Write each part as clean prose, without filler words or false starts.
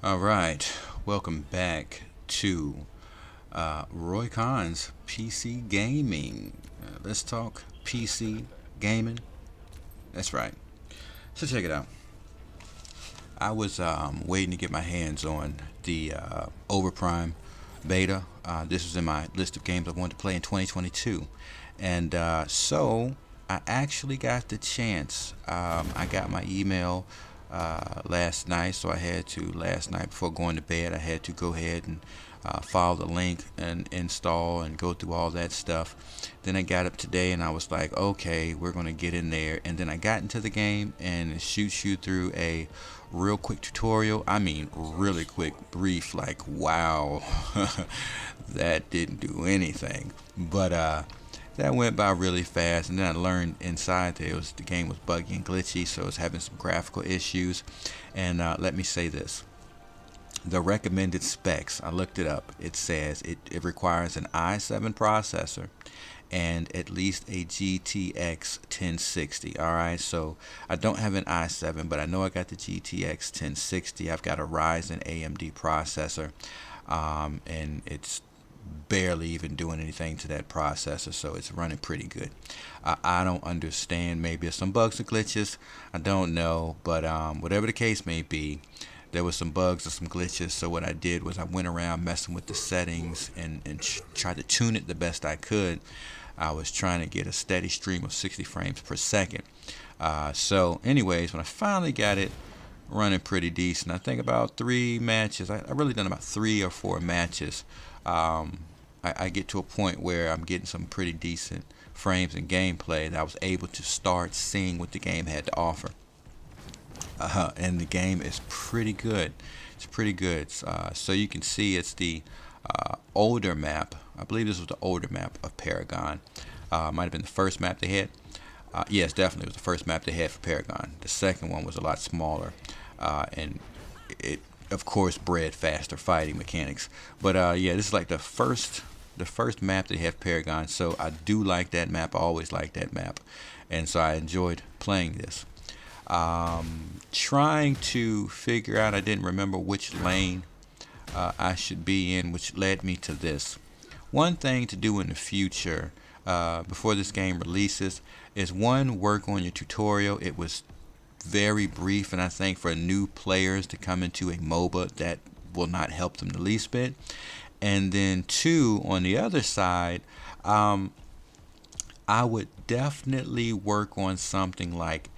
All right, welcome back to Roy Khan's PC Gaming. Let's talk PC gaming. That's right. So check it out. I was waiting to get my hands on the Overprime beta. This was in my list of games I wanted to play in 2022, and so I actually got the chance. I got my email last night, so I had to last night before going to bed. I had to go ahead and follow the link and install and go through all that stuff. Then I got up today and I was like, okay, we're gonna get in there. And then I got into the game and it shoots you through a real quick tutorial. I mean, really quick, brief. Like, wow, that didn't do anything. But that went by really fast, and then I learned inside that the game was buggy and glitchy, so it's having some graphical issues. And let me say this: the recommended specs, I looked it up. It says it requires an i7 processor and at least a GTX 1060. All right, so I don't have an i7, but I know I got the GTX 1060. I've got a Ryzen AMD processor, and it's barely even doing anything to that processor, so it's running pretty good. I don't understand, maybe there's some bugs and glitches, I don't know, but whatever the case may be, there was some bugs or some glitches. So what I did was I went around messing with the settings and tried to tune it the best I could. I was trying to get a steady stream of 60 frames per second. So anyways, when I finally got it running pretty decent, I think about 3 matches, I really done about 3 or 4 matches. I get to a point where I'm getting some pretty decent frames and gameplay that I was able to start seeing what the game had to offer. And the game is pretty good. It's pretty good. So you can see it's the older map. I believe this was the older map of Paragon. Might have been the first map they had. Yes, definitely it was the first map they had for Paragon. The second one was a lot smaller, and it of course bred faster fighting mechanics. But yeah, this is like the first map they have Paragon. So I do like that map. I always like that map, and so I enjoyed playing this. Trying to figure out, I didn't remember which lane I should be in, which led me to this. One thing to do in the future, before this game releases, is one, work on your tutorial. It was very brief, and I think for new players to come into a MOBA, that will not help them the least bit. And then two, on the other side, I would definitely work on something like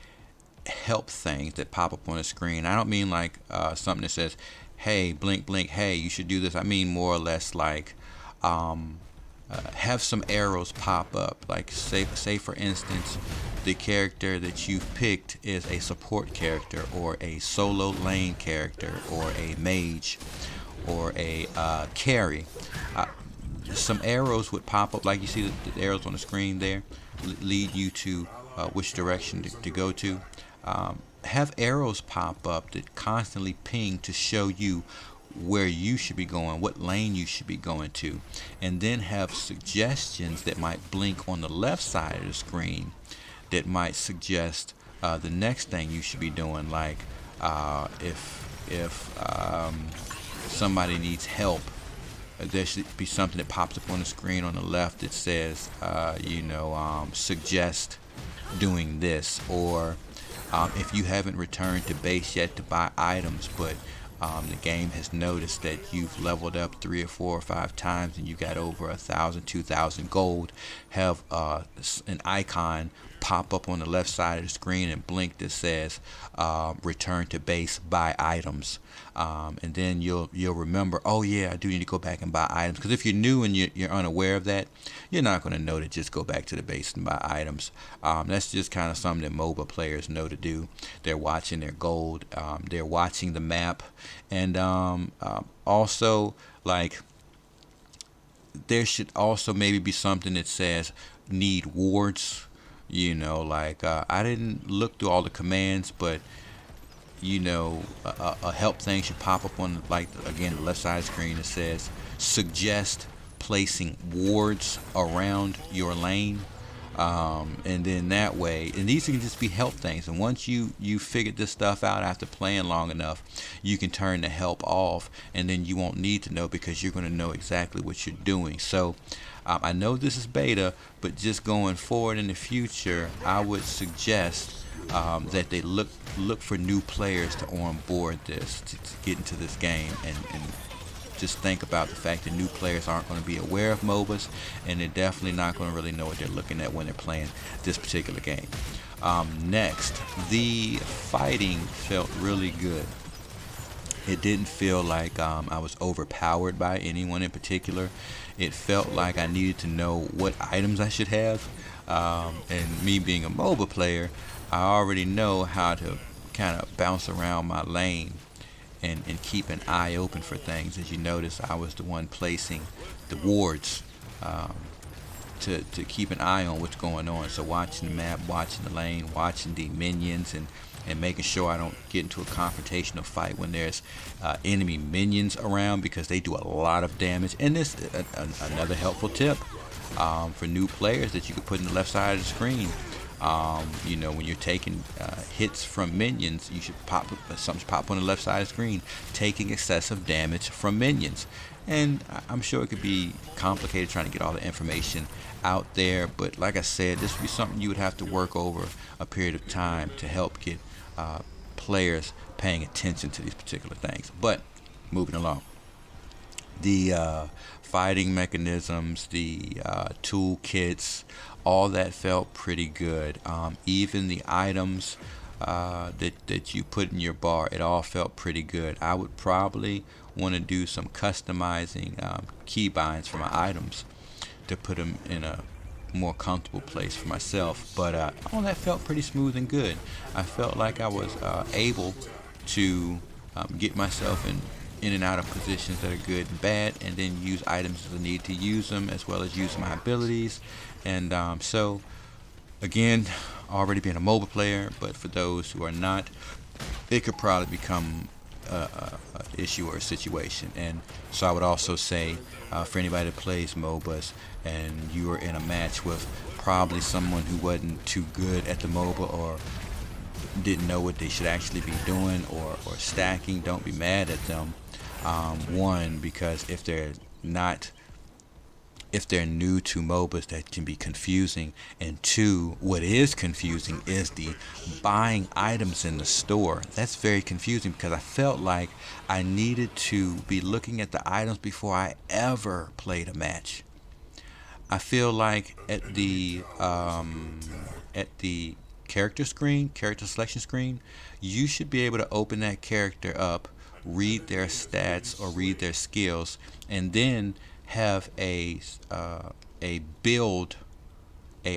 help things that pop up on the screen. I don't mean like something that says, hey, blink, blink, hey, you should do this. I mean more or less like have some arrows pop up. Like say for instance, the character that you've picked is a support character or a solo lane character or a mage or a carry. Uh, some arrows would pop up, like you see the arrows on the screen there, lead you to which direction to go to. Have arrows pop up that constantly ping to show you where you should be going, what lane you should be going to, and then have suggestions that might blink on the left side of the screen that might suggest the next thing you should be doing. Like if somebody needs help, there should be something that pops up on the screen on the left that says, suggest doing this, or if you haven't returned to base yet to buy items, but the game has noticed that you've leveled up 3 or 4 or 5 times and you got over 1,000, 2,000 gold, have an icon pop up on the left side of the screen and blink that says return to base, buy items. And then you'll remember, oh yeah, I do need to go back and buy items. Because if you're new and you're unaware of that, you're not going to know to just go back to the base and buy items. That's just kind of something that MOBA players know to do. They're watching their gold, they're watching the map, and also, like, there should also maybe be something that says need wards. Like, I didn't look through all the commands, but a help thing should pop up on, like, again, the left side of the screen that says suggest placing wards around your lane. And then that way, and these can just be help things. And once you figured this stuff out after playing long enough, you can turn the help off, and then you won't need to know because you're going to know exactly what you're doing. So I know this is beta, but just going forward in the future, I would suggest that they look for new players to onboard this to get into this game, and just think about the fact that new players aren't going to be aware of MOBAs, and they're definitely not going to really know what they're looking at when they're playing this particular game. Next, the fighting felt really good. It didn't feel like I was overpowered by anyone in particular. It felt like I needed to know what items I should have. And me being a MOBA player, I already know how to kind of bounce around my lane and keep an eye open for things. As you notice, I was the one placing the wards to keep an eye on what's going on. So watching the map, watching the lane, watching the minions, and making sure I don't get into a confrontational fight when there's enemy minions around, because they do a lot of damage. And this another helpful tip for new players that you could put in the left side of the screen. You know, when you're taking hits from minions, you should something pop on the left side of the screen, taking excessive damage from minions. And I'm sure it could be complicated trying to get all the information out there, but like I said, this would be something you would have to work over a period of time to help get players paying attention to these particular things. But moving along, the fighting mechanisms, the toolkits, all that felt pretty good. Even the items that you put in your bar, it all felt pretty good. I would probably want to do some customizing keybinds for my items to put them in a more comfortable place for myself. But all that felt pretty smooth and good. I felt like I was able to get myself in and out of positions that are good and bad, and then use items as I need to use them, as well as use my abilities. And so again, already being a MOBA player, but for those who are not, it could probably become a issue or a situation. And so I would also say for anybody that plays MOBAs and you are in a match with probably someone who wasn't too good at the MOBA, or didn't know what they should actually be doing, or stacking, don't be mad at them. One, because if they're new to MOBAs, that can be confusing. And two, what is confusing is the buying items in the store. That's very confusing, because I felt like I needed to be looking at the items before I ever played a match. I feel like at the character selection screen, you should be able to open that character up, read their stats or read their skills, and then have a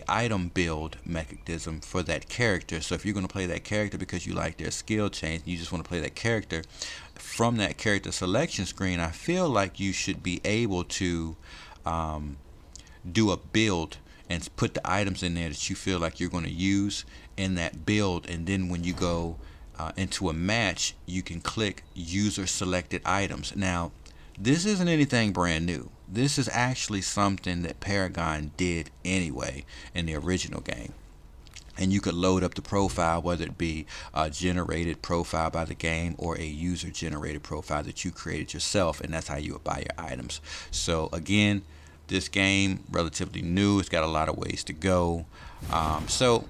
item build mechanism for that character. So if you're going to play that character because you like their skill change, you just want to play that character, from that character selection screen, I feel like you should be able to do a build and put the items in there that you feel like you're going to use in that build. And then when you go into a match, you can click user selected items. Now, this isn't anything brand new. This is actually something that Paragon did anyway in the original game. And you could load up the profile, whether it be a generated profile by the game or a user generated profile that you created yourself, and that's how you would buy your items. So again, this game, relatively new, it's got a lot of ways to go. So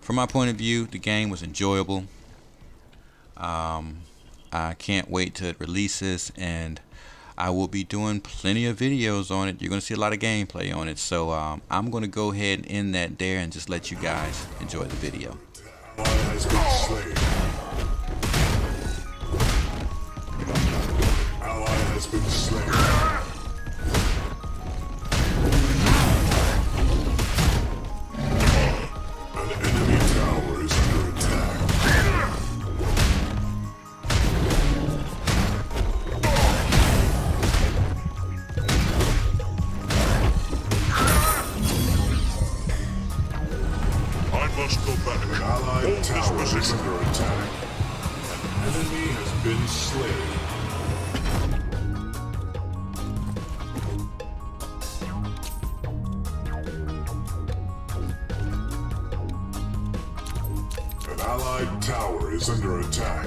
from my point of view, the game was enjoyable. I can't wait till it releases, and I will be doing plenty of videos on it. You're going to see a lot of gameplay on it. So I'm going to go ahead and end that there and just let you guys enjoy the video. Ally has been slain. Allied tower is under attack. An enemy has been slain. is under attack.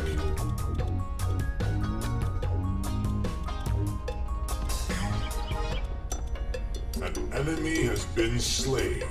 An enemy has been slain.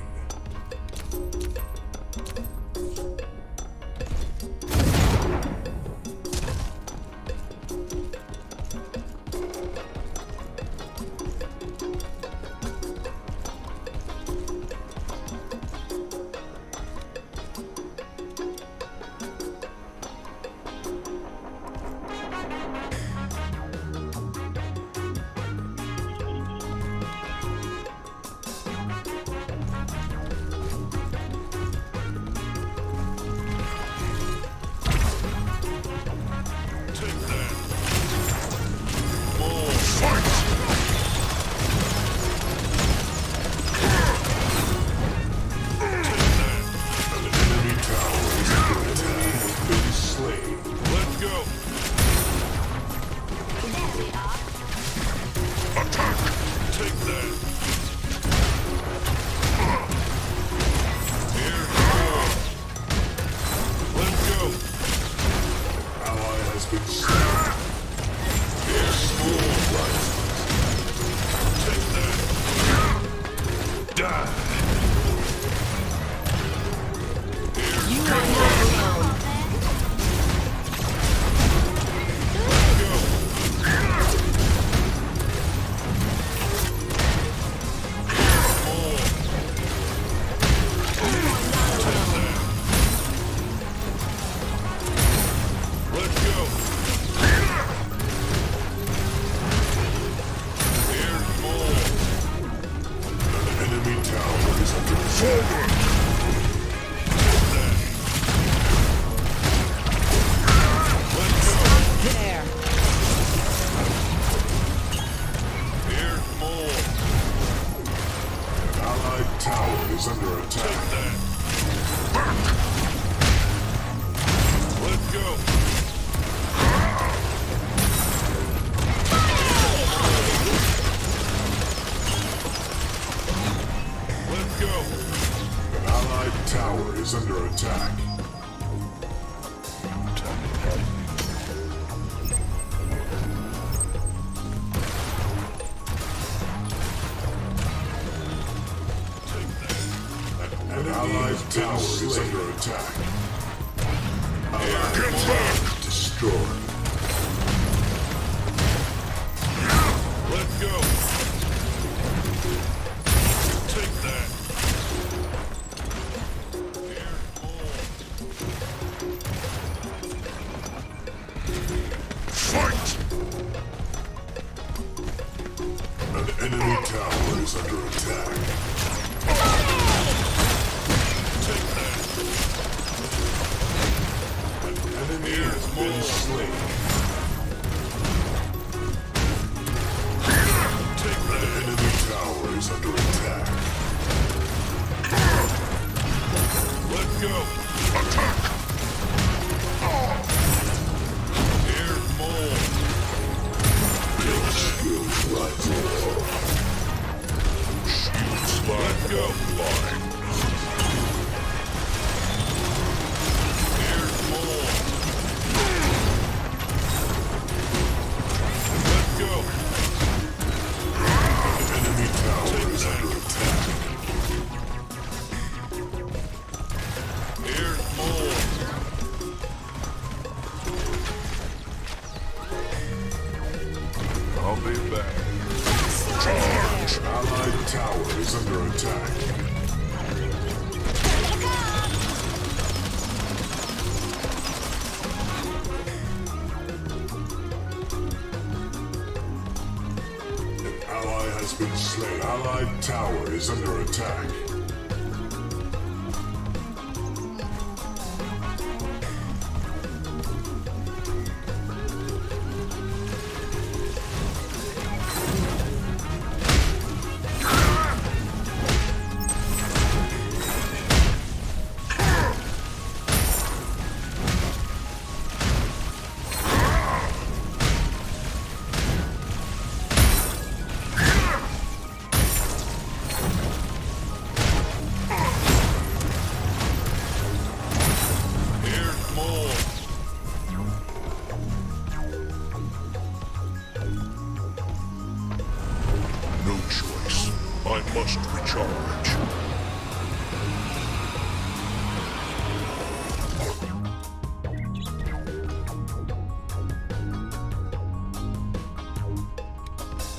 must recharge.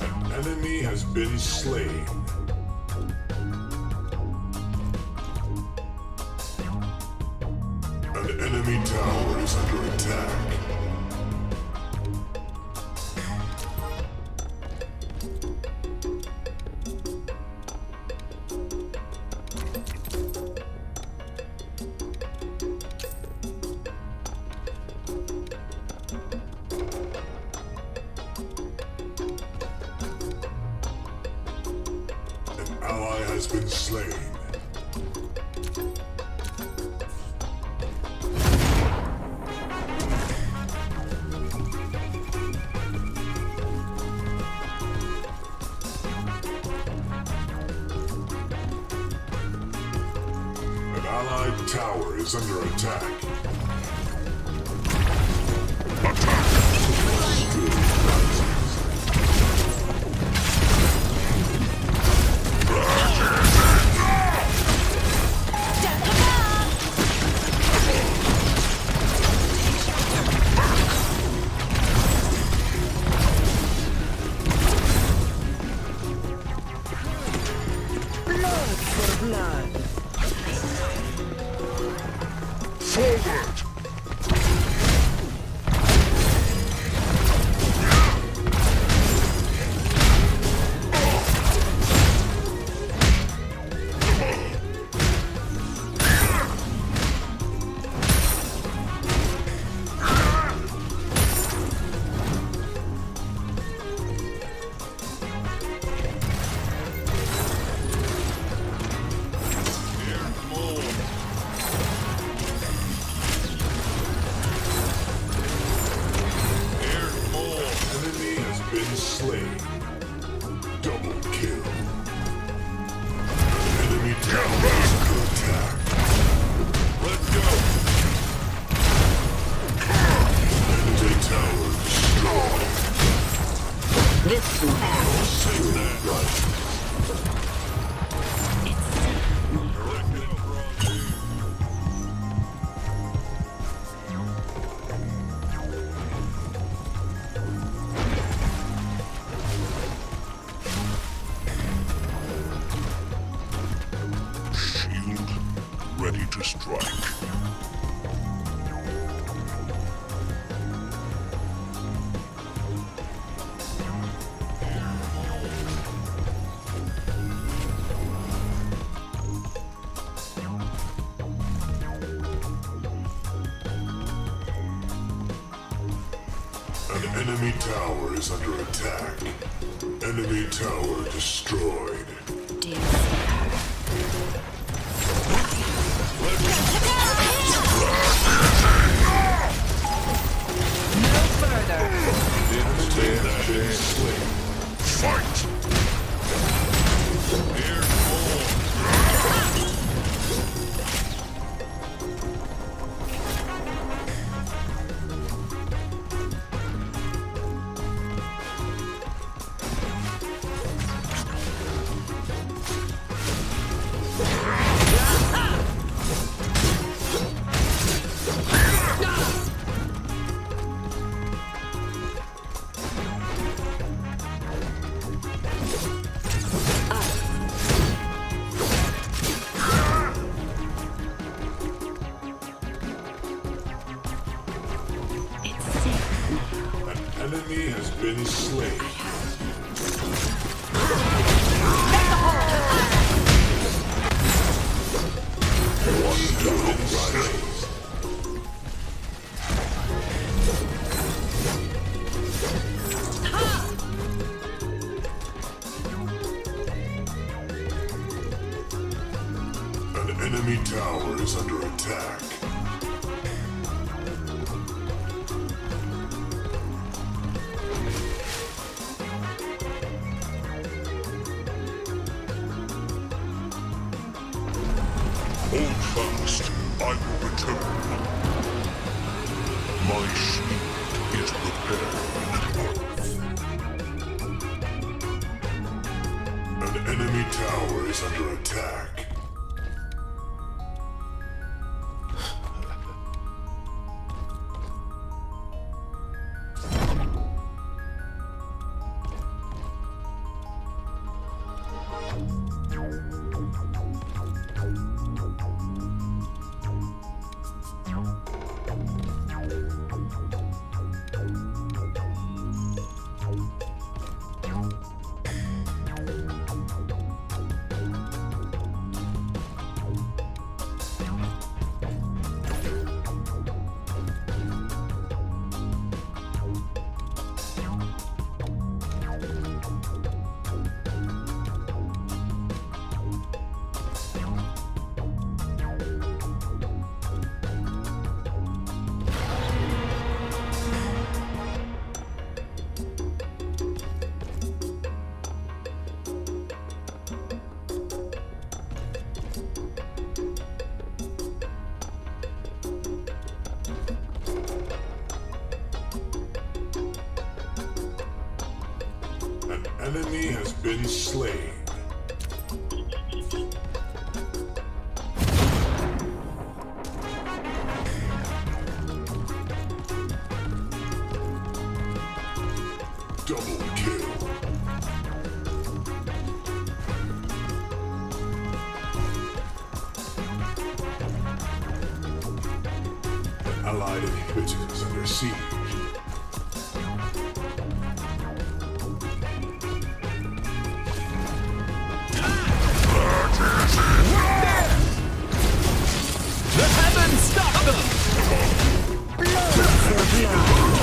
An enemy has been slain. An enemy tower is under attack. An ally has been slain. An allied tower is under attack. Blood for blood. Forward! Enemy has been slain. Double kill. Enemy tower is under attack. Let's go. Enemy tower destroyed. This will Right. Shield ready to strike. An enemy tower is under attack. Enemy tower destroyed. no further. Enemy has been slain. Fight! An enemy has been slain. One double slain. An enemy tower is under attack. Hold fast, I will return. My shield is prepared. An enemy tower enemy has been slain. Double kill. An allied inhibitor is under siege. The heavens stop them! Blood for blood.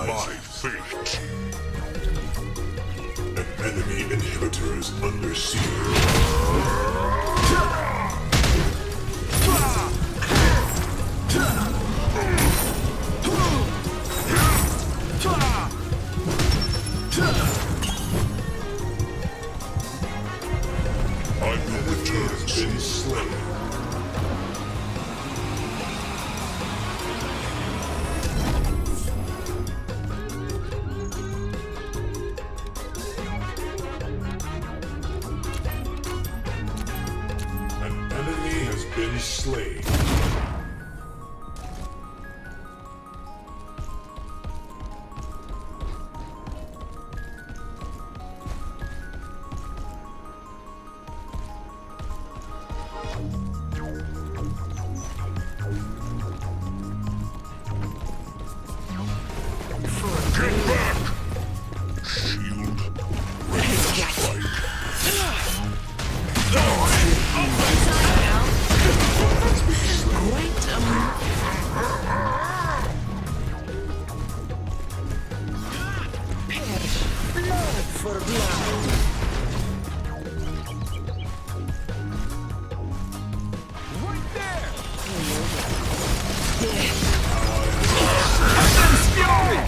My fate. An enemy inhibitor is under siege. I will return been slain. An enemy has been slain. Get back! Shield. Strike. Quite a perish. Blood for blood. Right there! Death. Heaven's fury!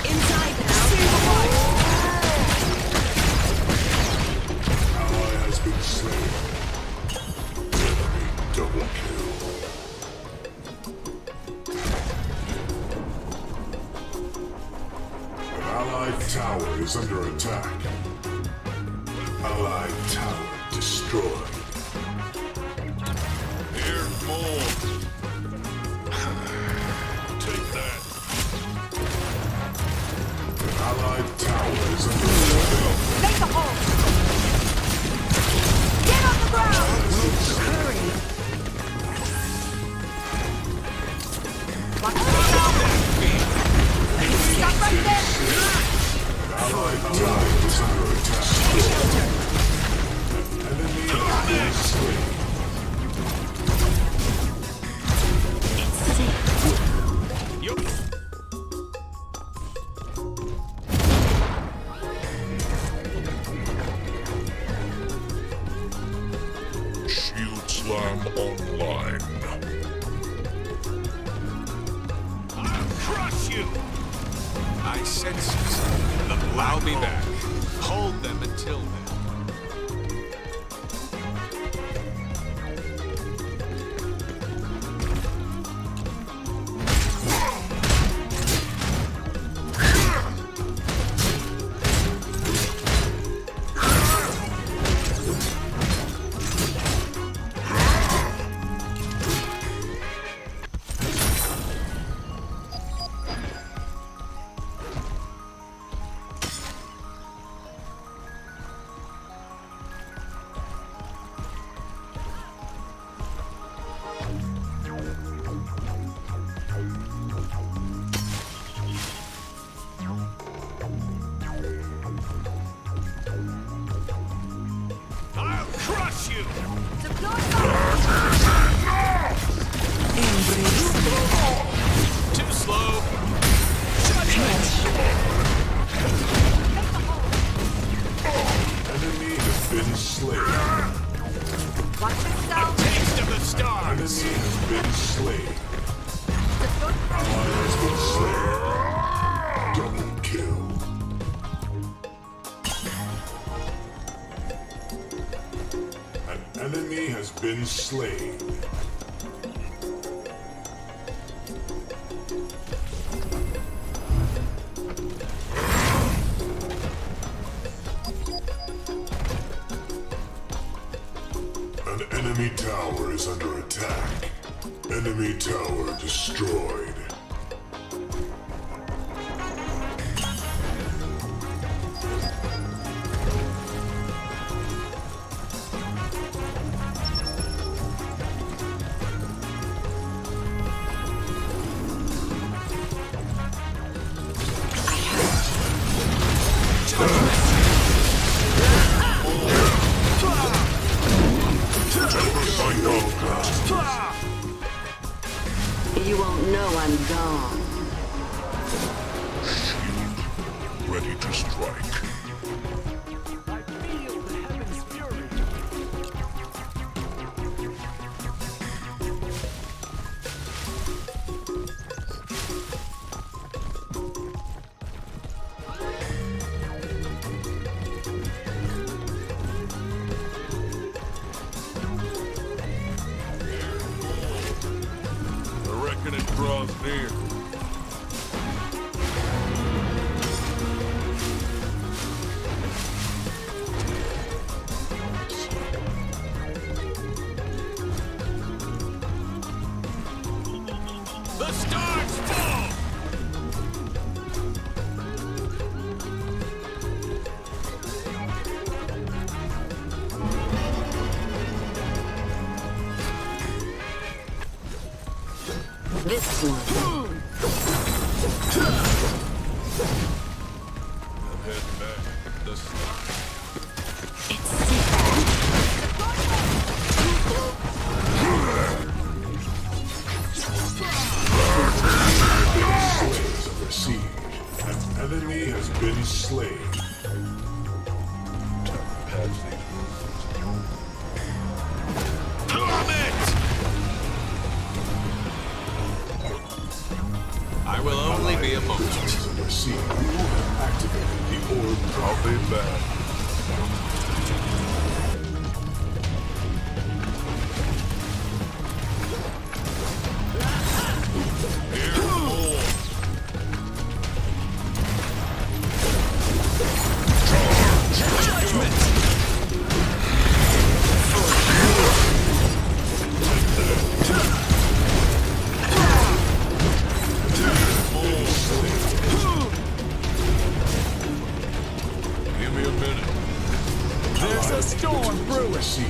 Inside now. Ally has been slain. Enemy double kill. An allied tower is under attack. Allied tower destroyed. Here, more. Take that. An allied tower is under attack. Make a hole! Get on the ground! Hurry. Watch yourself! Stop right there! Allied tower is under attack. Enemy has been slain. Yup. Shield slam online. I'll crush you! I sense you. Allow me back. Hold them until then. I'll crush you! Deploy fire! Embrace me. Too slow. Enemy has been slain. Watch yourself! Taste of the stars. enemy has been slain. Ally has been slain. Double kill. An enemy has been slain. An enemy tower is under attack. Enemy tower destroyed. You won't know I'm gone. Shield ready to strike. I feel the heaven's fury. The reckoning draws near. The stars fall! This one. I'm heading back. The stars. It's safe. Is under siege. An enemy has been slain. Time to patch these wounds. Plummet! I will only be a moment. Is under siege. You have activated the orb. I'll be back. Give me a minute. There's a storm brewing. Siege.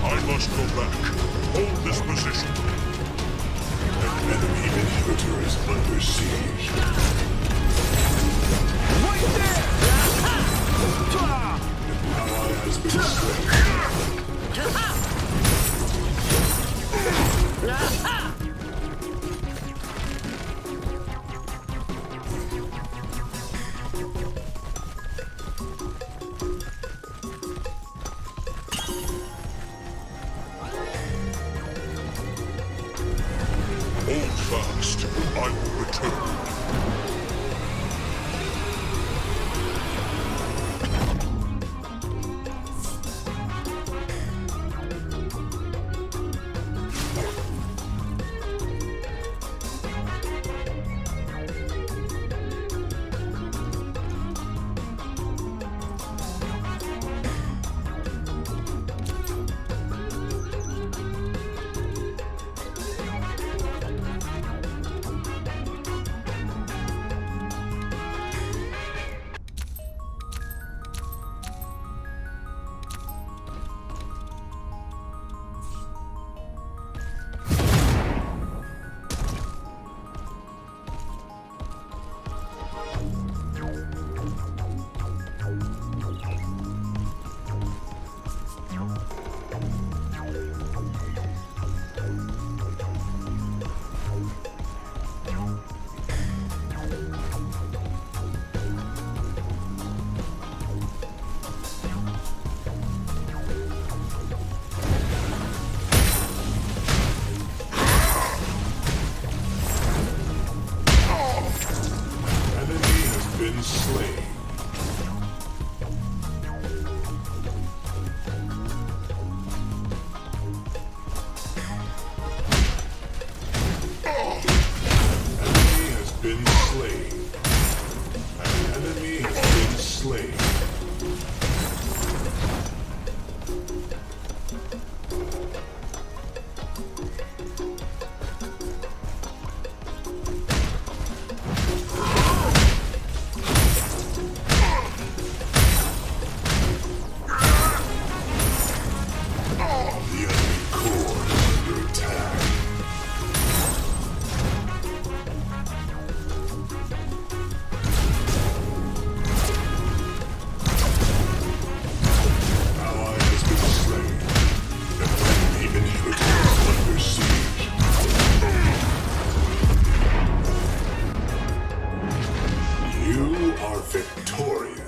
I must go back. Hold this position. An enemy inhibitor is under siege. Right there! Ally has been slain. Hold fast. I will return. been slain. Enemy has been slain. An enemy has been slain. The enemy core is under attack. Ally has been slain. An enemy inhibitor is under siege. You are victorious.